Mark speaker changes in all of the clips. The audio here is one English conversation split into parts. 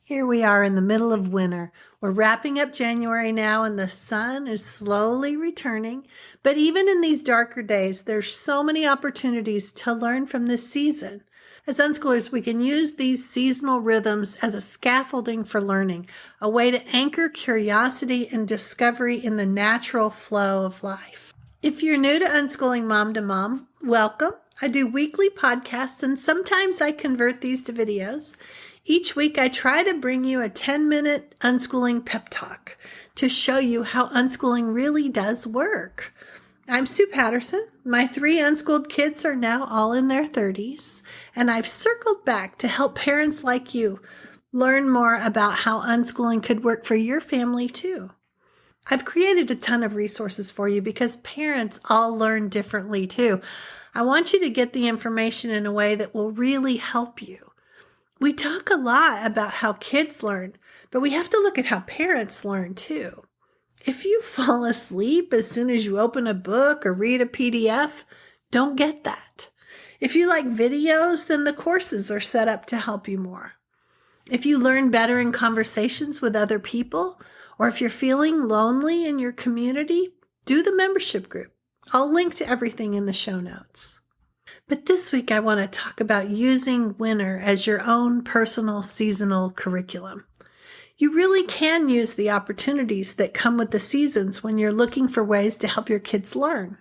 Speaker 1: Here we are in the middle of winter. We're wrapping up January now and the sun is slowly returning. But even in these darker days, there's so many opportunities to learn from this season. As unschoolers, we can use these seasonal rhythms as a scaffolding for learning, a way to anchor curiosity and discovery in the natural flow of life. If you're new to Unschooling Mom to Mom, welcome. I do weekly podcasts and sometimes I convert these to videos. Each week, I try to bring you a 10-minute unschooling pep talk to show you how unschooling really does work. I'm Sue Patterson. My 3 unschooled kids are now all in their 30s, and I've circled back to help parents like you learn more about how unschooling could work for your family too. I've created a ton of resources for you because parents all learn differently too. I want you to get the information in a way that will really help you. We talk a lot about how kids learn, but we have to look at how parents learn too. If you fall asleep as soon as you open a book or read a PDF, don't get that. If you like videos, then the courses are set up to help you more. If you learn better in conversations with other people, or if you're feeling lonely in your community, do the membership group. I'll link to everything in the show notes. But this week, I want to talk about using winter as your own personal seasonal curriculum. You really can use the opportunities that come with the seasons when you're looking for ways to help your kids learn.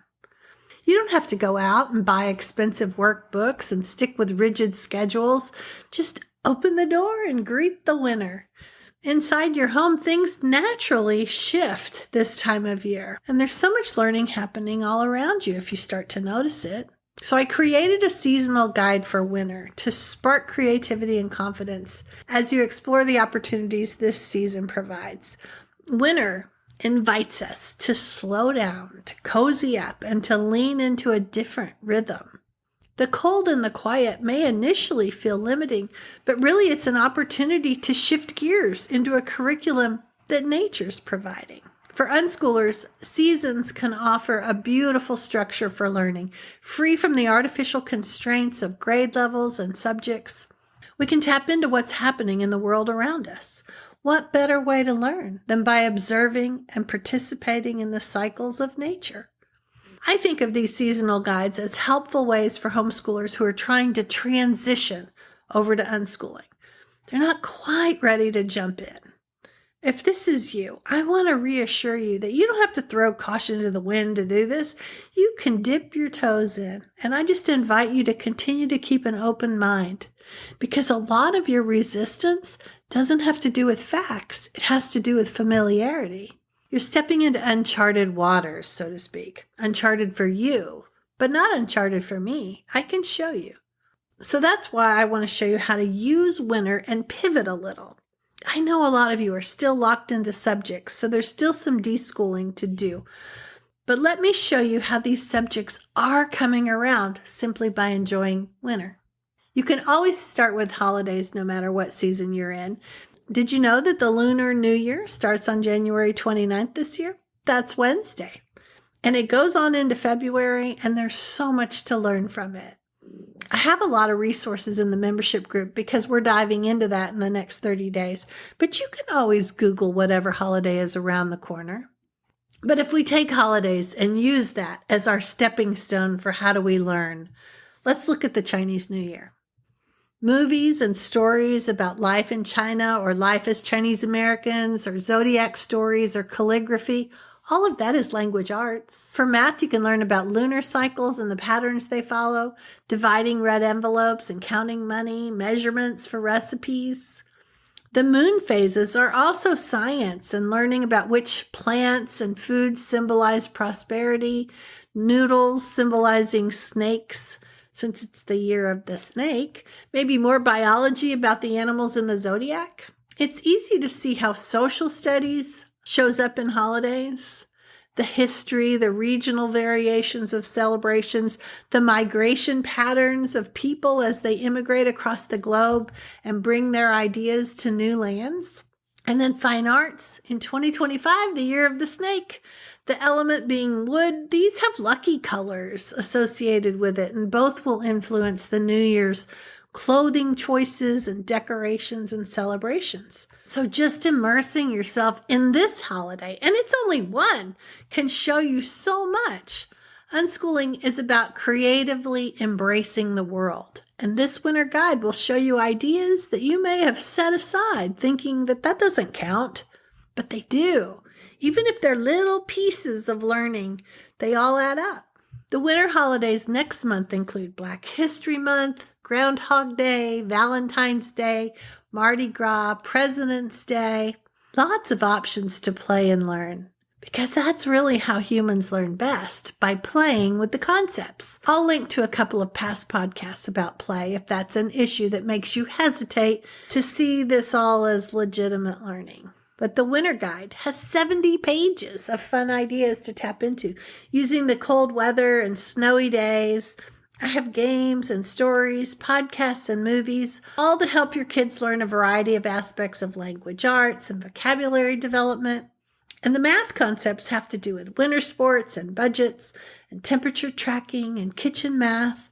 Speaker 1: You don't have to go out and buy expensive workbooks and stick with rigid schedules. Just open the door and greet the winter. Inside your home, things naturally shift this time of year. And there's so much learning happening all around you if you start to notice it. So I created a seasonal guide for winter to spark creativity and confidence as you explore the opportunities this season provides. Winter invites us to slow down, to cozy up, and to lean into a different rhythm. The cold and the quiet may initially feel limiting, but really it's an opportunity to shift gears into a curriculum that nature's providing. For unschoolers, seasons can offer a beautiful structure for learning, free from the artificial constraints of grade levels and subjects. We can tap into what's happening in the world around us. What better way to learn than by observing and participating in the cycles of nature? I think of these seasonal guides as helpful ways for homeschoolers who are trying to transition over to unschooling. They're not quite ready to jump in. If this is you, I want to reassure you that you don't have to throw caution to the wind to do this. You can dip your toes in, and I just invite you to continue to keep an open mind because a lot of your resistance doesn't have to do with facts. It has to do with familiarity. You're stepping into uncharted waters, so to speak. Uncharted for you, but not uncharted for me. I can show you. So that's why I want to show you how to use winter and pivot a little. I know a lot of you are still locked into subjects, so there's still some deschooling to do. But let me show you how these subjects are coming around simply by enjoying winter. You can always start with holidays no matter what season you're in. Did you know that the Lunar New Year starts on January 29th this year? That's Wednesday. And it goes on into February, and there's so much to learn from it. I have a lot of resources in the membership group because we're diving into that in the next 30 days. But you can always Google whatever holiday is around the corner. But if we take holidays and use that as our stepping stone for how do we learn, let's look at the Chinese New Year. Movies and stories about life in China or life as Chinese Americans or zodiac stories or calligraphy, all of that is language arts. For math, you can learn about lunar cycles and the patterns they follow, dividing red envelopes and counting money, measurements for recipes. The moon phases are also science and learning about which plants and foods symbolize prosperity, noodles symbolizing snakes, since it's the year of the snake, maybe more biology about the animals in the zodiac. It's easy to see how social studies shows up in holidays, the history, the regional variations of celebrations, the migration patterns of people as they immigrate across the globe and bring their ideas to new lands. And then fine arts in 2025, the year of the snake. The element being wood, these have lucky colors associated with it, and both will influence the New Year's clothing choices and decorations and celebrations. So just immersing yourself in this holiday, and it's only one, can show you so much. Unschooling is about creatively embracing the world. And this winter guide will show you ideas that you may have set aside thinking that doesn't count, but they do. Even if they're little pieces of learning, they all add up. The winter holidays next month include Black History Month, Groundhog Day, Valentine's Day, Mardi Gras, President's Day. Lots of options to play and learn, because that's really how humans learn best, by playing with the concepts. I'll link to a couple of past podcasts about play if that's an issue that makes you hesitate to see this all as legitimate learning. But the Winter Guide has 70 pages of fun ideas to tap into using the cold weather and snowy days. I have games and stories, podcasts and movies, all to help your kids learn a variety of aspects of language arts and vocabulary development. And the math concepts have to do with winter sports and budgets and temperature tracking and kitchen math.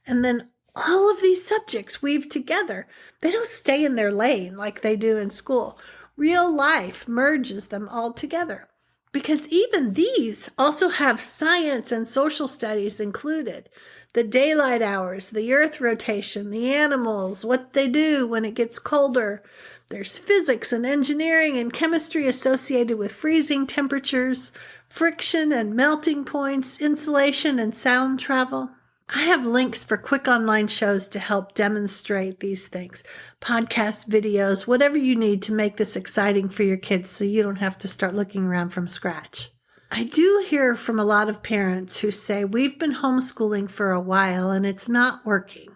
Speaker 1: And then all of these subjects weave together. They don't stay in their lane like they do in school. Real life merges them all together, because even these also have science and social studies included. The daylight hours, the earth rotation, the animals, what they do when it gets colder. There's physics and engineering and chemistry associated with freezing temperatures, friction and melting points, insulation and sound travel. I have links for quick online shows to help demonstrate these things. Podcasts, videos, whatever you need to make this exciting for your kids so you don't have to start looking around from scratch. I do hear from a lot of parents who say, we've been homeschooling for a while and it's not working.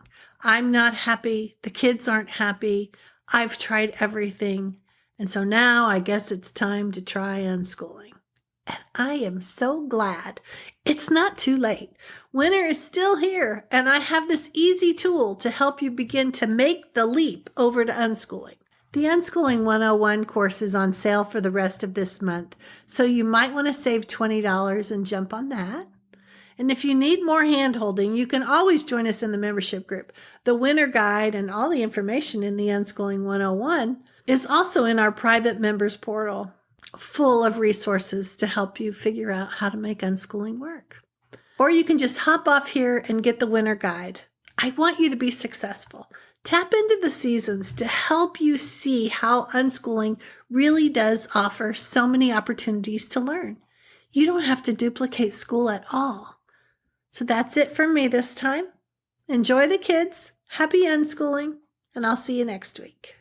Speaker 1: I'm not happy. The kids aren't happy. I've tried everything. And so now I guess it's time to try unschooling. And I am so glad it's not too late. Winter is still here, and I have this easy tool to help you begin to make the leap over to unschooling. The Unschooling 101 course is on sale for the rest of this month, so you might want to save $20 and jump on that. And if you need more hand-holding, you can always join us in the membership group. The Winter Guide and all the information in the Unschooling 101 is also in our private members portal, full of resources to help you figure out how to make unschooling work. Or you can just hop off here and get the Winter Guide. I want you to be successful. Tap into the seasons to help you see how unschooling really does offer so many opportunities to learn. You don't have to duplicate school at all. So that's it from me this time. Enjoy the kids, happy unschooling, and I'll see you next week.